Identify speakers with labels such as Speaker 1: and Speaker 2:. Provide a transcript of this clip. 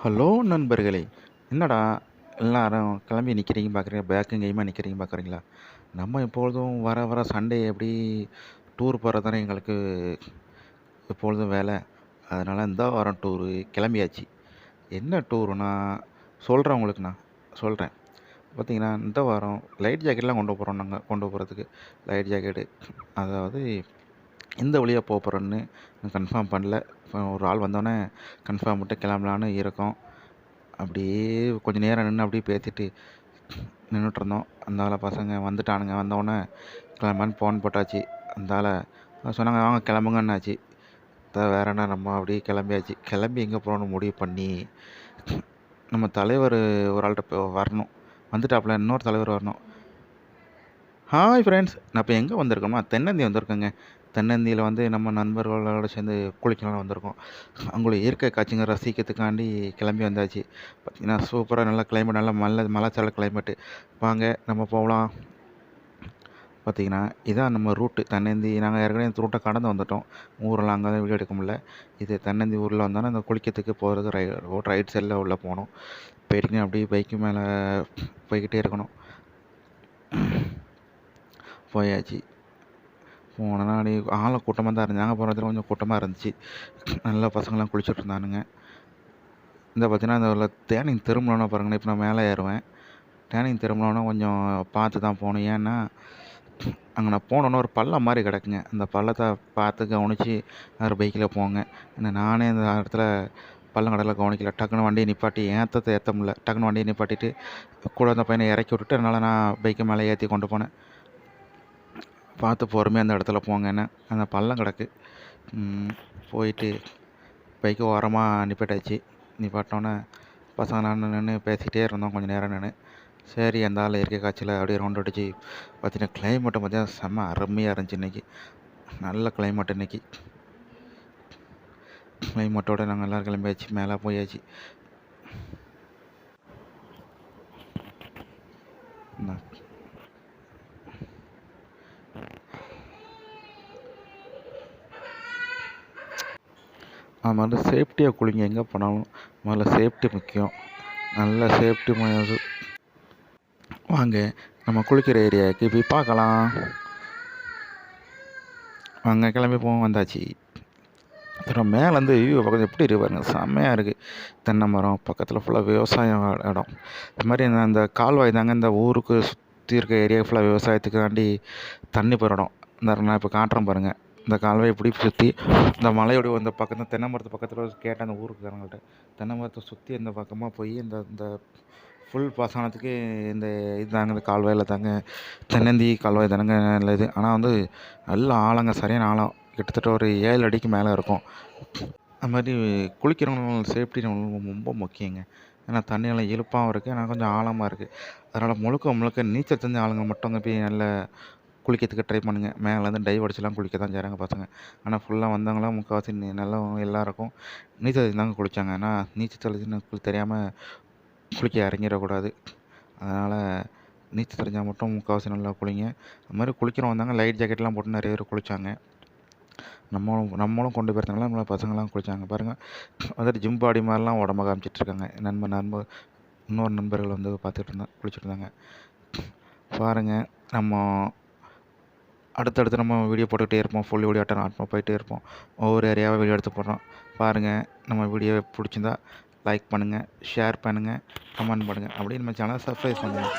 Speaker 1: Hello நண்பர்களே! என்னடா எல்லாரும் கிளம்பி நிக்கிறீங்க பார்க்குறீங்க, பேக்கும் கையுமா நிக்கிறீங்க பார்க்குறீங்களா? நம்ம எப்பொழுதும் வர வர சண்டே எப்படி டூர் போறது தானே எங்களுக்கு எப்பொழுதும் வேலை. அதனால இந்த வாரம் டூரு கிளம்பியாச்சு. என்ன டூருன்னா, சொல்றேன் உங்களுக்கு நான் சொல்றேன். பார்த்தீங்கன்னா, இந்த வாரம் லைட் ஜாக்கெட்லாம் கொண்டு போறோம் நாங்க. கொண்டு போறதுக்கு லைட் ஜாக்கெட்டு அதாவது எந்த வழியா போறோம்ன்னு கன்ஃபார்ம் பண்ணல. ஒரு ஆள் வந்தோனே கன்ஃபார்ம் பண்ணிட்டு கிளம்பலான்னு இருக்கோம். அப்படியே கொஞ்ச நேரம் நின்று அப்படியே பேசிட்டு நின்றுட்டுருந்தோம். அந்தால பசங்க வந்துட்டானுங்க. வந்தோடனே கிளம்புன்னு ஃபோன் போட்டாச்சு. அந்தால சொன்னாங்க, வாங்க கிளம்புங்கன்னாச்சு. வேற என்ன நம்ம அப்படியே கிளம்பியாச்சு. கிளம்பி எங்கே போகிறோன்னு முடிவு பண்ணி, நம்ம தலைவர் ஒரு ஆள்கிட்ட வரணும். வந்துட்டாப்புல, இன்னொரு தலைவர் வரணும். ஹாய் ஃப்ரெண்ட்ஸ், நான் இப்போ எங்கே வந்திருக்கோம்னா தென்னந்தி வந்திருக்கேங்க. தென்னந்தியில் வந்து நம்ம நண்பர்களோடு சேர்ந்து குளிக்கலாம்னு வந்திருக்கோம். அங்குள்ள இயற்கை காட்சிங்க ரசிக்கிறதுக்காண்டி கிளம்பி வந்தாச்சு. பார்த்திங்கன்னா சூப்பராக நல்லா கிளைமேட், நல்லா மலைச்சாரல் கிளைமேட்டு. வாங்க நம்ம போகலாம். பார்த்திங்கன்னா இதான் நம்ம ரூட்டு தென்னந்தி. நாங்கள் ஏற்கனவே இந்த ரூட்டை கடந்து வந்துட்டோம். ஊரெல்லாம் அங்கே தான் வீடியோ எடுக்க முடியல. இது தென்னந்தி ஊரில் வந்தோன்னா இந்த குளிக்கிறதுக்கு போகிறது ரைட் சைடில் உள்ளே போகணும். போயிட்டுங்க அப்படியே பைக்கு மேலே போய்கிட்டே இருக்கணும். போயாச்சு. போனோன்னா அப்படியே ஆளை கூட்டமாக தான் இருந்துச்சு. நாங்கள் போகிற இடத்துல கொஞ்சம் கூட்டமாக இருந்துச்சு. நல்லா பசங்கள்லாம் குளிச்சுட்டு இருந்தானுங்க. இந்த பார்த்தீங்கன்னா இந்த டேர்னிங் திரும்பணுன்னா பாருங்கண்ணா, இப்போ நான் மேலே ஏறுவேன். டேர்னிங் திரும்பணுன்னா கொஞ்சம் பார்த்து தான் போகணும். ஏன்னா அங்கே நான் போனோன்னா ஒரு பள்ளம் மாதிரி கிடக்குங்க. அந்த பள்ளத்தை பார்த்து கவனித்து ஒரு பைக்கில் போங்க. ஏன்னா நானே இந்த இடத்துல பள்ளம் கடலில் கவனிக்கல. டக்குன்னு வண்டியை நிப்பாட்டி ஏற்ற முடியல. டக்குன்னு வண்டியை நிப்பாட்டிட்டு கூட அந்த பையனை இறக்கி விட்டுட்டு அதனால் நான் பைக்கை மேலே ஏற்றி கொண்டு போனேன். பார்த்து பொறுமையாக அந்த இடத்துல போங்கன்னு. அந்த பள்ளம் கிடக்கு. போயிட்டு பைக்கு ஓரமாக நிப்பாட்டாச்சு. நிப்பாட்டினோன்னே பசங்க நான் நின்று பேசிக்கிட்டே இருந்தோம் கொஞ்சம் நேரம் நின்று. சரி அந்த ஆள் இயற்கை காட்சியில் அப்படியே ரவுண்ட் அடிச்சு பார்த்தீங்கன்னா கிளைமேட்டை பார்த்தீங்கன்னா செம்ம அருமையாக இருந்துச்சு இன்றைக்கி. நல்ல கிளைமேட் இன்றைக்கி. கிளைமேட்டோடு நாங்கள் எல்லோரும் கிளம்பியாச்சு. மேலே போயாச்சு. அது மாதிரி சேஃப்டியாக குளிங்க. எங்கே போனாலும் முதல்ல சேஃப்டி முக்கியம். நல்ல சேஃப்டி வாங்க நம்ம குளிக்கிற ஏரியாவுக்கு போய் பார்க்கலாம். வாங்க கிளம்பி போவோம். வந்தாச்சு. அப்புறம் மேலேருந்து வியூ பக்கத்தில் எப்படி இருக்கு பாருங்க, செம்மையாக இருக்குது. தென்னை மரம் பக்கத்தில் ஃபுல்லாக விவசாயம் இடம். இது மாதிரி அந்த கால்வாய் தாங்க இந்த ஊருக்கு சுற்றி இருக்க ஏரியா ஃபுல்லாக விவசாயத்துக்காண்டி தண்ணி போகிற இடம். இந்த நான் இப்போ காட்டுறேன் பாருங்கள். இந்த கால்வாய் இப்படி சுற்றி இந்த மலையோட இந்த பக்கம் தென்னை மரத்து பக்கத்தில் கேட்டேன் அந்த ஊருக்குக்காரங்கள்ட்ட. தென்னை மரத்தை சுற்றி இந்த பக்கமாக போய் இந்த ஃபுல் பாசனத்துக்கு இந்த இது தாங்க இந்த கால்வாயில் தாங்க தென்னந்தி கால்வாய் தானங்க நல்ல இது. ஆனால் வந்து நல்ல ஆழங்க, சரியான ஆழம். கிட்டத்தட்ட ஒரு 7 அடிக்கு மேலே இருக்கும். அது மாதிரி குளிக்கிறவங்க சேஃப்டி ரொம்ப முக்கியங்க. ஏன்னா தண்ணியெல்லாம் இழுப்பாகவும் இருக்குது, ஆனால் கொஞ்சம் ஆழமாக இருக்குது. அதனால் முழுக்க நீச்சல் தெரிஞ்ச ஆளுங்க மட்டும் போய் நல்லா குளிக்கிறதுக்கு ட்ரை பண்ணுங்கள். மேலேருந்து டைவ் அடிச்சுலாம் குளிக்க தான் செய்கிறாங்க பசங்க. ஆனால் ஃபுல்லாக வந்தவங்களாம் முக்கால்வாசி நல்லா எல்லாருக்கும் நீச்சல் தெரிஞ்சு தாங்க குளித்தாங்க. ஆனால் நீச்சல் தெரிஞ்சு தெரியாமல் குளிக்க இறங்கிடக்கூடாது. அதனால் நீச்சல் தெரிஞ்சால் மட்டும் முக்கால்வாசி நல்லா குளிங்க. அது மாதிரி குளிக்கிறவங்க வந்தாங்க லைட் ஜாக்கெட்லாம் போட்டு நிறைய பேர் குளித்தாங்க. நம்மளும் கொண்டு போயிருந்தனால நம்மள பசங்களாம் குளித்தாங்க பாருங்கள். வந்துட்டு ஜிம் பாடி மாதிரிலாம் உடம்ப காமிச்சிட்ருக்காங்க. இன்னொரு நண்பர்கள் வந்து குளிச்சுட்டு இருந்தாங்க பாருங்கள். நம்ம அடுத்தடுத்து நம்ம வீடியோ போட்டுக்கிட்டே இருப்போம். ஃபுல் வீடியோ ஆட்டம் போயிட்டே இருப்போம். ஒவ்வொரு ஏரியாவாக வீடியோ எடுத்து போடுறோம். பாருங்கள். நம்ம வீடியோ பிடிச்சிருந்தா லைக் பண்ணுங்கள், ஷேர் பண்ணுங்கள், கமெண்ட் பண்ணுங்கள். அப்படியே நம்ம சேனலை சப்ஸ்கிரைப் பண்ணுங்கள்.